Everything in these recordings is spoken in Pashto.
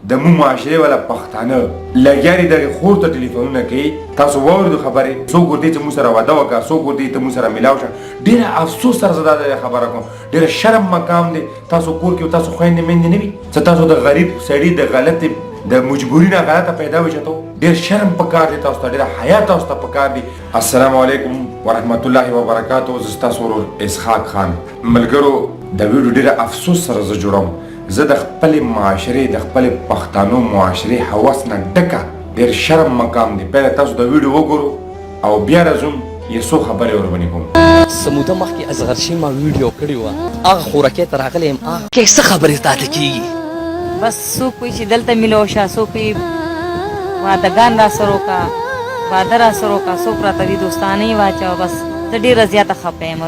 د مو معاشرې والا پښتانه لګیا دي دغې خور ته ټلیفونونه کوي تاسو واورېدو خبرې څوک ورته چې موږ سره واده وکړه څوک ورته چې موږ سره میلاو شه ډېره افسوس سره زه دا خبره کوم ډېره شرم مقام دی تاسو کور کې تاسو خویندې میندې نه وي څه تاسو د غریب سړي د غلطې د مجبوري نه غلطه پیدا وي چې ته ډېر شرم پکار دی تاسو ته ډېره حیا تاسو ته پکار دی السلام علیکم ورحمت الله وبرکاتو زه ستاسو ورور اسحاق خان ملګرو د ویډیو ډېره افسوس سره زه جوړوم زه د خپلې معاشرې د خپلې پښتانو معاشرې هوس نه ډکه ډېر شرم مقام دی پیله تاسو د ویډیو وګورو او بیا راځم یو څو خبرې ورباندې کوم څه موده مخکې اصغرشي ما ویډیو کړې وه هغه خوراکۍ ته راغلی یم هغه کې څه خبرې تاته کېږي بس څوک وایي چې دلته میلو شه څوک وایي وادهګان را سره وکړه واده را سره وکړه څوک راته وایي دوستانه یې واچوه بس زه ډېره زیاته خفه یم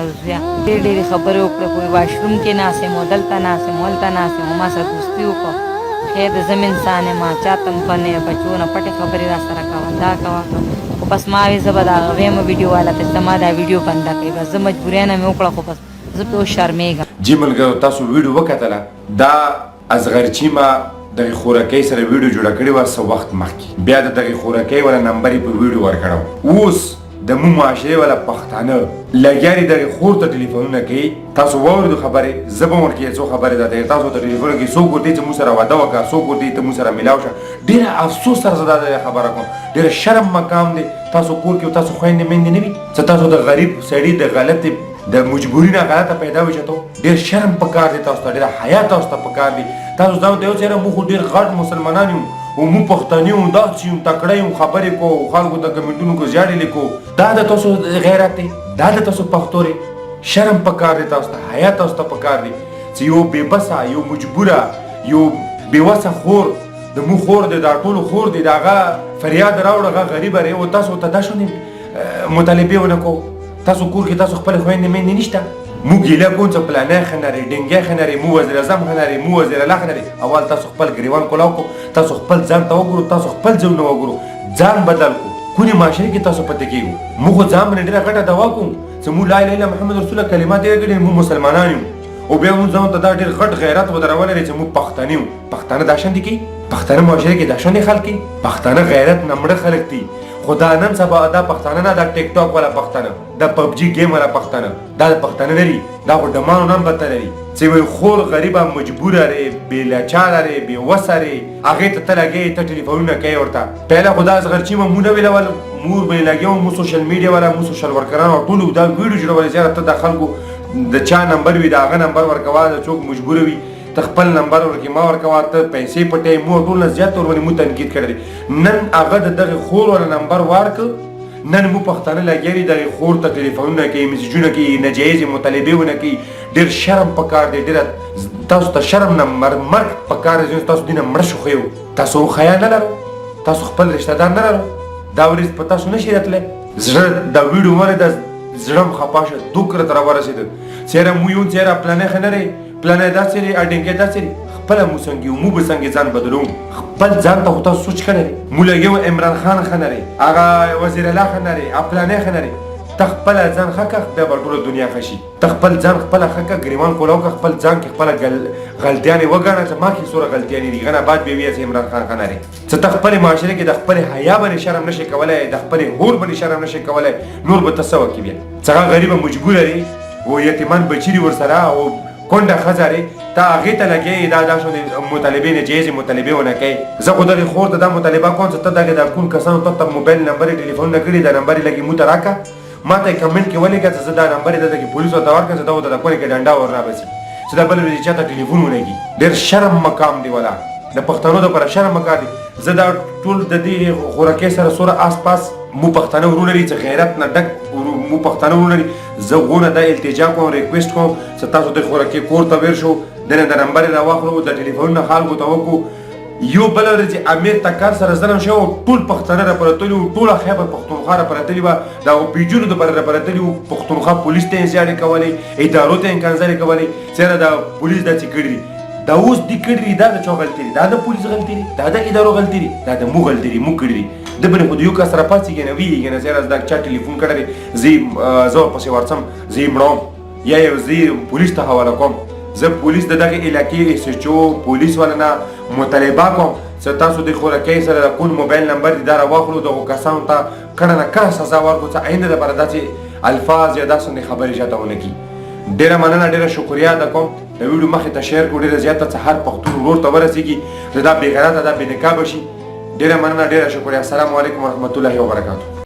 ډېرې خبرې وکړې خو واشروم کې ناست یم او دلته ناست یم هلته ناست یم ما سره دوستي وکړه خیر د زه انسان یم چاته هم په نه بچو نه پټې خبرې را سره کوه دا کوه خو بس ما وایي زه به د هغه ویمه ویډیو والا ته چې ما دا ویډیو بنده کوي بس زه مجبوریانه مې وکړه خو بس زه پرې اوس شرمېږم جی ملګرو تاسو ویډیو وکتله دا اصغرچي ما دغې خوراکۍ سره ویډیو جوړه کړې وه څه وخت مخکې بیا د دغې خوراکۍ والا نمبر یې په ویډیو ورکړی اوس د مو معاشرې والا پښتانه لګیا دي دغې خور ته ټلیفونونه کوي تاسو واورېدو خبرې زه به ورکړي یو څو خبرې درته تاسو ته ټلیفونونه کوي څوک ورته چې موږ سره واده وکړه څوک ورته چې موږ سره میلاو شه ډېره افسوس سره زه دا خبره کوم ډېره شرم مقام دی تاسو کور کې تاسو خویندې میندې نه وي څه تاسو د غریب سړي د غلطې د مجبوري نه غلطه پیدا وي چې ته ډېر شرم پکار دی تاسو ته ډېره حیا تاسو ته پکار دی تاسو دا ته یو څه موږ خو ډېر غټ مسلمانان یو او موږ پښتانه یو داسې یو تکړه یو خبرې کوو خلکو ته کمنټونو کې زیاړې لیکو دا د تاسو غیرت دی دا د تاسو پښتو دی شرم پکار دی تاسو ته حیا تاسو ته پکار دی چې یو بېبسه یو مجبوره یو بېوسه خور د مو خور دی دا ټولو خور دی د هغه فریاد راوړه هغه غریبه دی او تاسو ته دا شونې مطالبې ونه کوو تاسو کور کې تاسو خپلې خویندې میندې نشته موږ ګیله کوو چې پلانی ښه نري ډنګی ښه نري مو وزیر اعظم ښه نري مو وزیر الله ښه نري اول تاسو خپل ګریوان کلاو کړو تاسو خپل ځان ته وګورو تاسو خپل ځایونه وګورو ځان بدل کړو کونې معاشرې کې تاسو پاتې کېږو موږ خو ځان باندې ډېره غټه دوا کوو چې موږ لا اله الا محمد رسول الله کلمات یې کړي موږ مسلمانان یو او بیا موږ ځان ته دا ډېر غټ غیرت ودرولی دی چې موږ پښتانه یو پښتانه دا شان دي کوي پښتانه معاشرې کې دا شان خلک کوي پښتانه غیرت نه مړه خلک دي خو دا نن سبا دا پښتانه نه دا ټیک ټاک والا پښتانه دا پبجي گیم والا پښتانه دا د پښتانه نه دي دا خو ډمانو نام بدتر لري چې وایي خور غریبه مجبوره دی بې لاچاره دی بې وسه دی هغې ته ته لګې ته ټلیفونونه کوې ورته پهله خو دا اصغرچي مو نه ویلول مور به یې لګیا مو سوشل میډیا والا مو سوشل ورکران او ټولو دا ویډیو جوړولې زیاته ته د خلکو د چا نمبر وي د هغه نمبر ورکوه د څوک مجبوره وي ته خپل نمبر ورکړي ما ورکوه ته پیسې پټوې مو ټول نه زیات ورباندې مو تنقید کړی دی نن هغه د دغې خور والا نمبر ورکړ نن مو پښتانه لګیا دي دغې خور ته ټلیفونونه کوي میسیجونه کوي ناجایزې مطالبې ونه کوي ډېر شرم پکار دی ډېره تاسو ته شرم نه مرګ پکار دی تاسو دې نه مړه شو خو تاسو حیا نه لرو تاسو خپل رشته دار نه لرو دا ورځ په تاسو نشي راتلی زړه دا ویډیو ولې د زړه م خفه شه دوک راته راورسېده چېرې مو یو چېرې پلانی ښه نه دی پلانی داسې دی اډینګی داسې دی خپله مو څنګه یو موږ به څنګه ځان بدلوو خپل ځان ته خو تاسو سوچ کړی دی موږ لګیا وو عمران خان ښه نه دی هغه وزیر الله ښه نه دی پلانی ښه نه دی ته خپله ځان ښه کړه بیا به ټوله دنیا ښه شي ته خپل ځان خپله ښه کړه ګریوان کولاو کړه خپل ځان کې خپله غلطیانې وګڼه چې ما کې څومره غلطیانې دي هغه نه بعد بیا ویې چې عمران خان ښه نه دی چې ته خپلې معاشرې کې د خپلې حیا باندې شرم نشي کولی د خپلې هور باندې شرم نشي کولی نور به ته څه وکړي بیا چې هغه غریبه مجبوره دی او یتیمان بچي دي ورسره او کونډه ښځه دی ته هغې ته لګې دا شونې مطالبې ناجایزې مطالبې ونه کوې زه خو دغې خور ته دا مطالبه کوم چې ته دغې دا کوم کسانو ته موبایل نمبر یې ټلیفونونه کړي دا نمبر یې لږې موږ ته راکړه ما ته یې کمنټ کې ولیکه چې زه دا نمبر یې دلته کې پولیسو ته ورکړم چې دا ورته د کونې کې ډنډه ور رابسي چې دا بله ورځې چا ته ټلیفون ونه کړي ډېر شرم مقام دی والا د پښتنو دپاره شرم مقام دی زه دا ټول د دې خوراکۍ سره څومره آس پاس مو پښتانه ورونه لري چې غیرت نه ډک مو پښتانه ورونه لري زه غونه دا التجا کوم ریکویسټ کوم چې تاسو د خوراکۍ کور ته ویر شو دنه د نمبر یې راواخلو د ټلیفونونه خلکو ته وکړو یو بله ورځ چې امیر تکر سره ظلم شوی ټول پښتانه راپره تللي وو ټوله خیبر پښتونخوا راپره تللي وه د هغو پیجونو دپاره راپره تللي وو پښتونخوا پولیس ته یې زیاړې کولې ادارو ته یې کنځلې کولې چېرې دا پولیس داسې کړي دي دا اوس دې کړي دي دا د چا غلطي دي دا د پولیس غلطي دي دا د ادارو غلطي دي دا د موږ غلطي دي موږ کړي دي د بلې خو د یو کس راپاڅېږي نه ویږي نه چېرې دا چا ټلیفون کړی دی زه ورپسې ورځم زه یې مړوم یا یې زه پولیس ته حواله کوم زه پولیس د دغې علاقې ایس ایچ او پولیس والا نه مطالبه کوم څه تاسو د خورکۍ سره د کوم موبایل نمبر دي دا راواخلو دغو کسانو ته کړه نه کړه سزا ورکړو څه آینده دپاره داسې الفاظ یا داسې خبرې چاته ونه کړي. ډېره مننه، ډېره شکریا ادا کوم. د ویډیو مخې ته شیر کړو، ډېره زیاته څه هر پښتون ورور ته ورسېږي چې دا بېغیرته دا بېنقابه شي. ډېره مننه، ډېره شکریا. السلام علیکم ورحمت الله وبرکاتو.